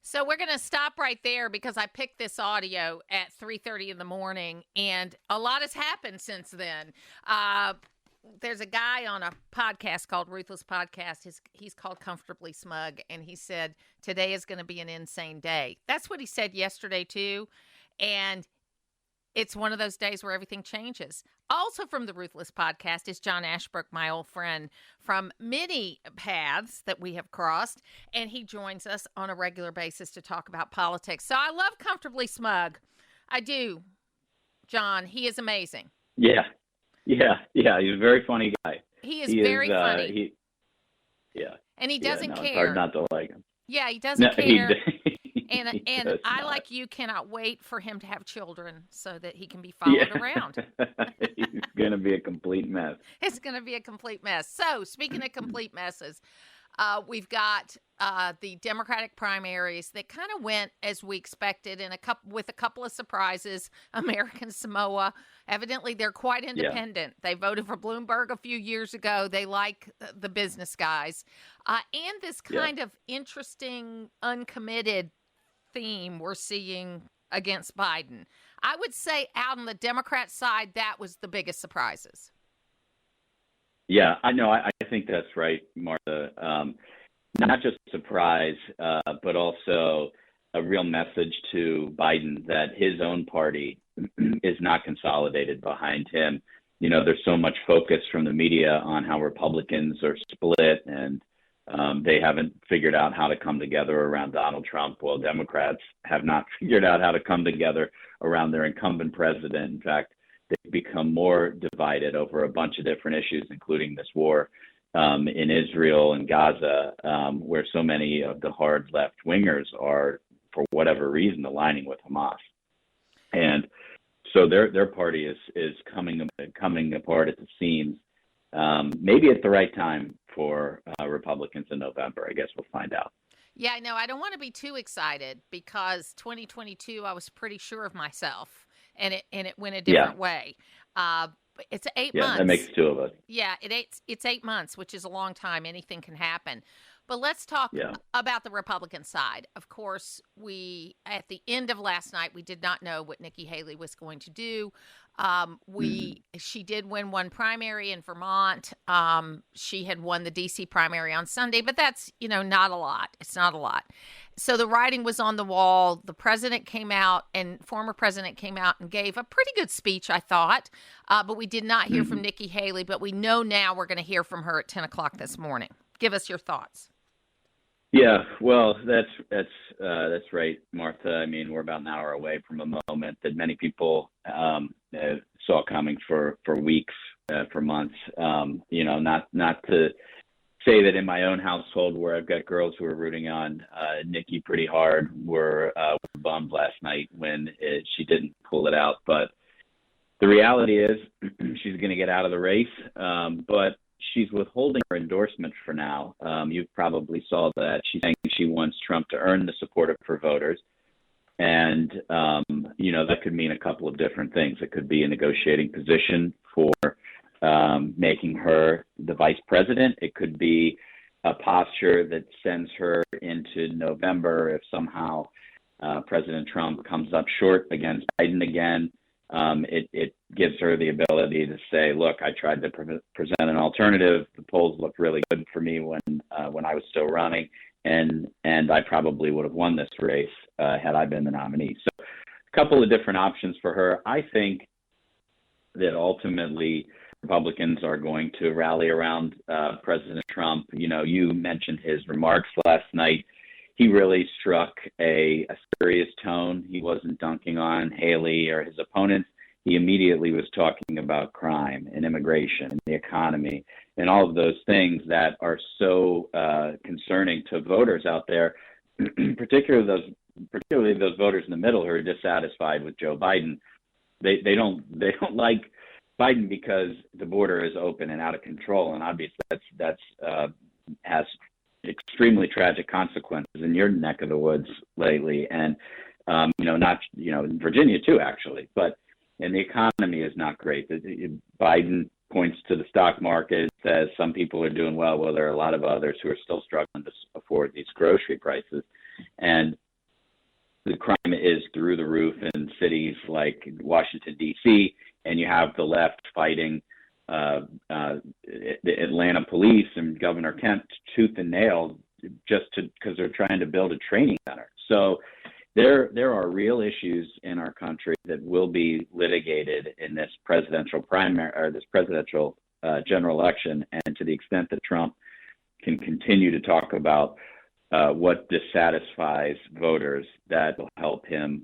So we're going to stop right there because I picked this audio at 3:30 in the morning, and a lot has happened since then. There's a guy on a podcast called Ruthless Podcast. He's called Comfortably Smug, and he said today is going to be an insane day. That's what he said yesterday too, and it's one of those days where everything changes. Also from the Ruthless Podcast is John Ashbrook, my old friend from many paths that we have crossed, and he joins us on a regular basis to talk about politics. So I love Comfortably Smug. I do. John, he is amazing. Yeah. He's a very funny guy. He is very funny. And he doesn't care. It's hard not to like him. Yeah, he doesn't care. And I, like you, cannot wait for him to have children so that he can be followed around. He's going to be a complete mess. It's going to be a complete mess. So, speaking of complete messes, we've got the Democratic primaries that kind of went as we expected, and with a couple of surprises. American Samoa, evidently they're quite independent. Yeah. They voted for Bloomberg a few years ago. They like the business guys. And this kind of interesting, uncommitted theme we're seeing against Biden. I would say out on the Democrat side, that was the biggest surprises. Yeah, I know. I think that's right, Martha. Not just a surprise, but also a real message to Biden that his own party is not consolidated behind him. You know, there's so much focus from the media on how Republicans are split and they haven't figured out how to come together around Donald Trump. Well, Democrats have not figured out how to come together around their incumbent president. In fact, they've become more divided over a bunch of different issues, including this war in Israel and Gaza, where so many of the hard left wingers are, for whatever reason, aligning with Hamas. And so their party is coming apart at the seams. Maybe at the right time for Republicans in November. I guess we'll find out. Yeah, I know. I don't want to be too excited because 2022, I was pretty sure of myself, and it went a different way. It's 8 months. Yeah, that makes two of us. Yeah, it's 8 months, which is a long time. Anything can happen. But let's talk about the Republican side. Of course, at the end of last night, we did not know what Nikki Haley was going to do. She did win one primary in Vermont. She had won the DC primary on Sunday, but that's, not a lot. It's not a lot. So the writing was on the wall. The president came out and former president came out and gave a pretty good speech, I thought. But we did not hear from Nikki Haley, but we know now we're going to hear from her at 10 o'clock this morning. Give us your thoughts. Yeah, well, that's right, Martha. I mean, we're about an hour away from a moment that many people saw coming for weeks, for months. Not to say that in my own household, where I've got girls who are rooting on Nikki pretty hard, were bummed last night when she didn't pull it out. But the reality is, she's going to get out of the race. But she's withholding her endorsement for now. You probably saw that. She's saying she wants Trump to earn the support of her voters. And, that could mean a couple of different things. It could be a negotiating position for making her the vice president. It could be a posture that sends her into November if somehow President Trump comes up short against Biden again. It gives her the ability to say, look, I tried to present an alternative. The polls looked really good for me when I was still running, and I probably would have won this race had I been the nominee. So a couple of different options for her. I think that ultimately Republicans are going to rally around President Trump. You mentioned his remarks last night. He really struck a serious tone. He wasn't dunking on Haley or his opponents. He immediately was talking about crime and immigration and the economy and all of those things that are so concerning to voters out there, particularly those voters in the middle who are dissatisfied with Joe Biden. They don't like Biden because the border is open and out of control, and obviously that's has extremely tragic consequences in your neck of the woods lately, and in Virginia too, actually. But and the economy is not great. Biden points to the stock market, says some people are doing well. Well, there are a lot of others who are still struggling to afford these grocery prices, and the crime is through the roof in cities like Washington, D.C., and you have the left fighting the Atlanta police and Governor Kemp tooth and nail just because they're trying to build a training center. So there are real issues in our country that will be litigated in this presidential primary or this presidential general election. And to the extent that Trump can continue to talk about what dissatisfies voters, that will help him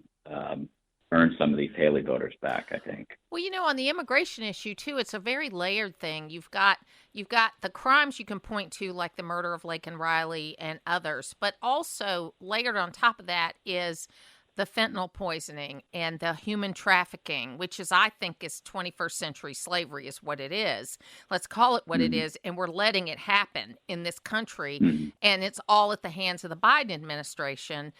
earn some of these Haley voters back, I think. Well, on the immigration issue too, it's a very layered thing. You've got the crimes you can point to, like the murder of Laken Riley and others, but also layered on top of that is the fentanyl poisoning and the human trafficking, which I think is 21st century slavery is what it is. Let's call it what it is. And we're letting it happen in this country. And it's all at the hands of the Biden administration.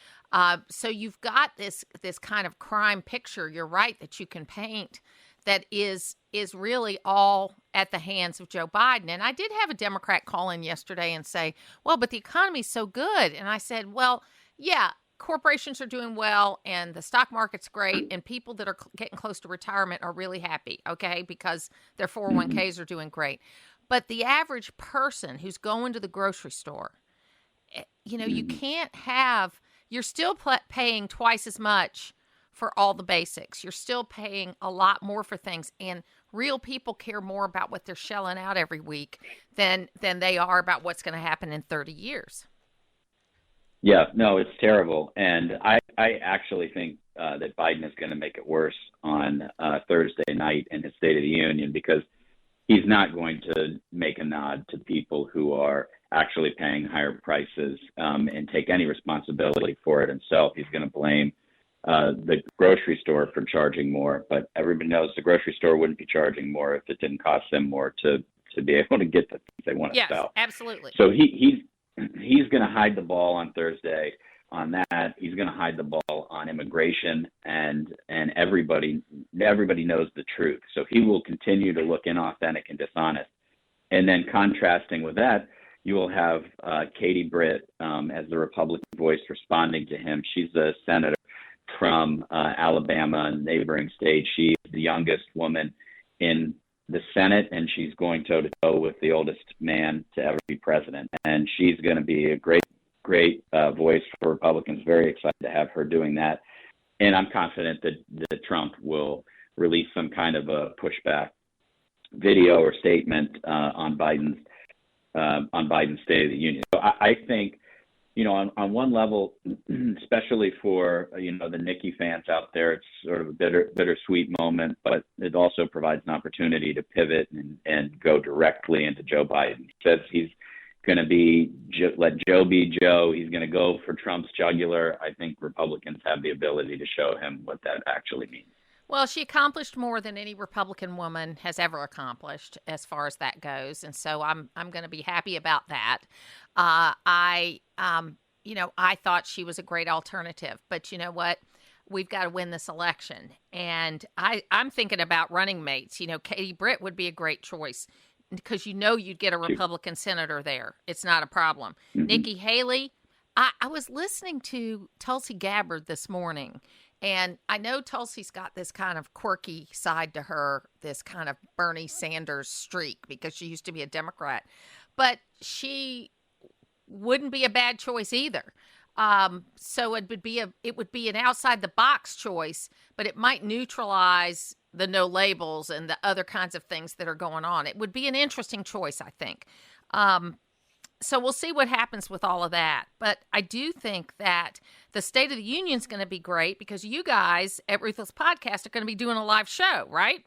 So you've got this kind of crime picture, you're right, that you can paint that is really all at the hands of Joe Biden. And I did have a Democrat call in yesterday and say, well, but the economy's so good. And I said, well, yeah, corporations are doing well and the stock market's great and people that are getting close to retirement are really happy, okay, because their 401ks are doing great. But the average person who's going to the grocery store, you can't have, you're still paying twice as much for all the basics. You're still paying a lot more for things, and real people care more about what they're shelling out every week than they are about what's going to happen in 30 years. Yeah, no, it's terrible. And I actually think that Biden is going to make it worse on Thursday night in his State of the Union, because he's not going to make a nod to people who are actually paying higher prices and take any responsibility for it himself. He's going to blame the grocery store for charging more. But everybody knows the grocery store wouldn't be charging more if it didn't cost them more to be able to get the things they want to sell. Yes, absolutely. So he's going to hide the ball on Thursday on that. He's going to hide the ball on immigration, and everybody knows the truth. So he will continue to look inauthentic and dishonest. And then contrasting with that, you will have Katie Britt as the Republican voice responding to him. She's a senator from Alabama, a neighboring state. She's the youngest woman in the Senate, and she's going toe-to-toe with the oldest man to ever be president. And she's going to be a great voice for Republicans. Very excited to have her doing that. And I'm confident that Trump will release some kind of a pushback video or statement on Biden's State of the Union. So I think, on one level, especially for, the Nikki fans out there, it's sort of a bittersweet moment, but it also provides an opportunity to pivot and go directly into Joe Biden. He says he's going to let Joe be Joe. He's going to go for Trump's jugular. I think Republicans have the ability to show him what that actually means. Well, she accomplished more than any Republican woman has ever accomplished as far as that goes. And so I'm going to be happy about that. I thought she was a great alternative, but you know what? We've got to win this election. And I'm thinking about running mates. Katie Britt would be a great choice because you'd get a Republican senator there. It's not a problem. Mm-hmm. Nikki Haley, I was listening to Tulsi Gabbard this morning, and I know Tulsi's got this kind of quirky side to her, this kind of Bernie Sanders streak, because she used to be a Democrat. But she wouldn't be a bad choice either. So it would be an outside the box choice, but it might neutralize the no labels and the other kinds of things that are going on. It would be an interesting choice, I think. So we'll see what happens with all of that. But I do think that the State of the Union is going to be great because you guys at Ruthless Podcast are going to be doing a live show, right?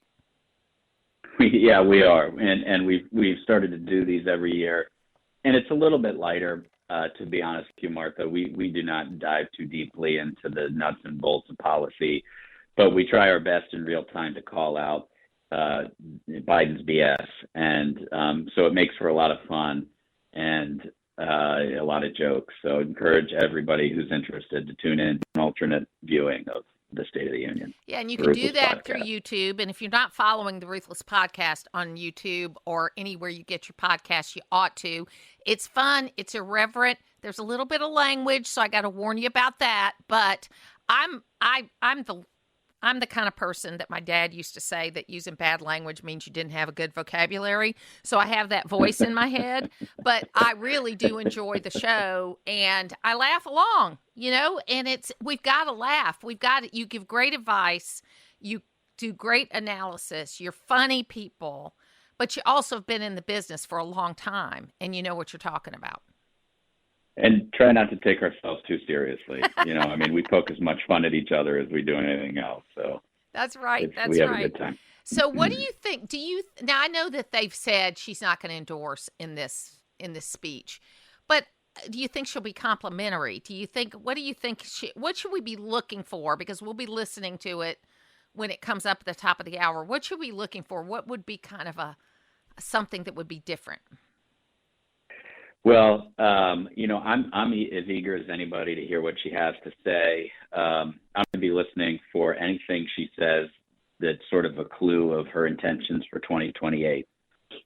Yeah, we are. And we've started to do these every year. And it's a little bit lighter, to be honest with you, Martha. We do not dive too deeply into the nuts and bolts of policy, but we try our best in real time to call out Biden's BS. And so it makes for a lot of fun and a lot of jokes. So encourage everybody who's interested to tune in to an alternate viewing of the State of the Union. Yeah, and you can do that through YouTube. And if you're not following the Ruthless Podcast on YouTube or anywhere you get your podcasts, you ought to. It's fun. It's irreverent. There's a little bit of language, so I got to warn you about that. But I'm the kind of person that my dad used to say that using bad language means you didn't have a good vocabulary. So I have that voice in my head, but I really do enjoy the show and I laugh along, and we've got to laugh. You give great advice. You do great analysis. You're funny people, but you also have been in the business for a long time and you know what you're talking about. And try not to take ourselves too seriously. We poke as much fun at each other as we do anything else. So that's right. We have a good time. So what do you think? Now I know that they've said she's not going to endorse in this speech, but do you think she'll be complimentary? What should we be looking for? Because we'll be listening to it when it comes up at the top of the hour. What should we be looking for? What would be kind of something that would be different? Well, I'm as eager as anybody to hear what she has to say. I'm going to be listening for anything she says that's sort of a clue of her intentions for 2028,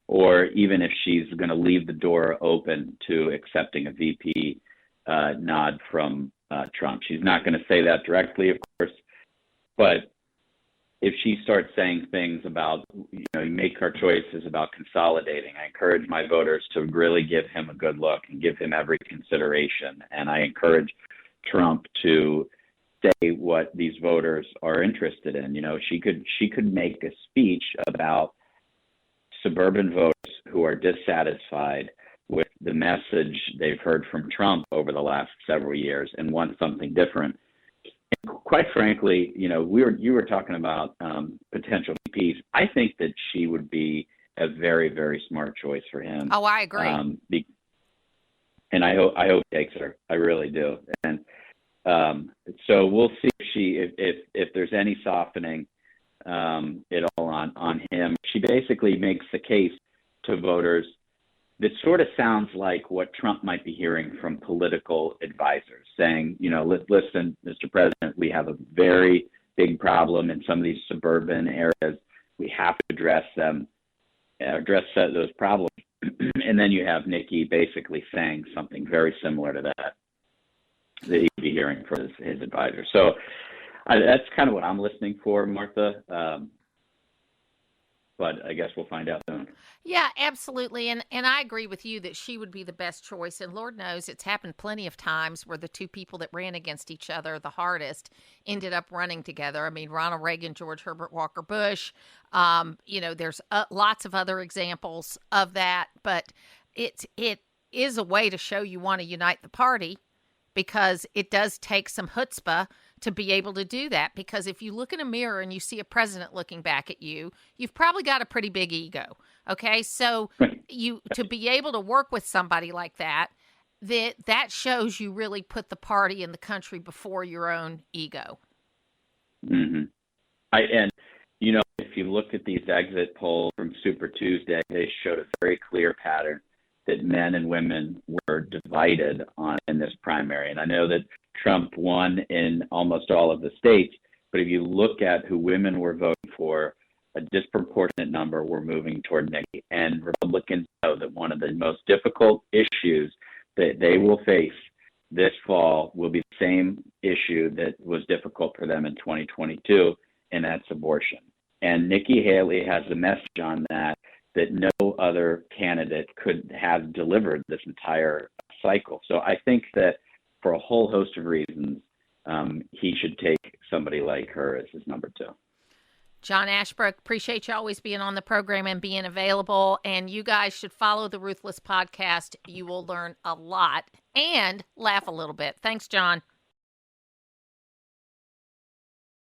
or even if she's going to leave the door open to accepting a VP nod from Trump. She's not going to say that directly, of course, but if she starts saying things about, make our choices about consolidating, I encourage my voters to really give him a good look and give him every consideration. And I encourage Trump to say what these voters are interested in. She could make a speech about suburban voters who are dissatisfied with the message they've heard from Trump over the last several years and want something different. Quite frankly, you were talking about potential VPs. I think that she would be a very, very smart choice for him. Oh, I agree. And I hope he takes her. I really do. And so we'll see if there's any softening at all on him. She basically makes the case to voters that sort of sounds like what Trump might be hearing from political advisors, saying, listen, Mr. President, we have a very big problem in some of these suburban areas. We have to address those problems. And then you have Nikki basically saying something very similar to that he'd be hearing from his advisors. So that's kind of what I'm listening for, Martha. But I guess we'll find out soon. Yeah, absolutely. And I agree with you that she would be the best choice. And Lord knows it's happened plenty of times where the two people that ran against each other the hardest ended up running together. I mean, Ronald Reagan, George Herbert Walker Bush. There's lots of other examples of that. But it is a way to show you want to unite the party, because it does take some chutzpah to be able to do that. Because if you look in a mirror and you see a president looking back at you, you've probably got a pretty big ego. Okay. So to be able to work with somebody like that shows you really put the party and the country before your own ego. Mm-hmm. If you look at these exit polls from Super Tuesday, they showed a very clear pattern that men and women were divided in this primary. And I know that Trump won in almost all of the states, but if you look at who women were voting for, a disproportionate number were moving toward Nikki. And Republicans know that one of the most difficult issues that they will face this fall will be the same issue that was difficult for them in 2022, and that's abortion. And Nikki Haley has a message on that no other candidate could have delivered this entire cycle. So I think that for a whole host of reasons, he should take somebody like her as his number two. John Ashbrook, appreciate you always being on the program and being available. And you guys should follow the Ruthless podcast. You will learn a lot and laugh a little bit. Thanks, John.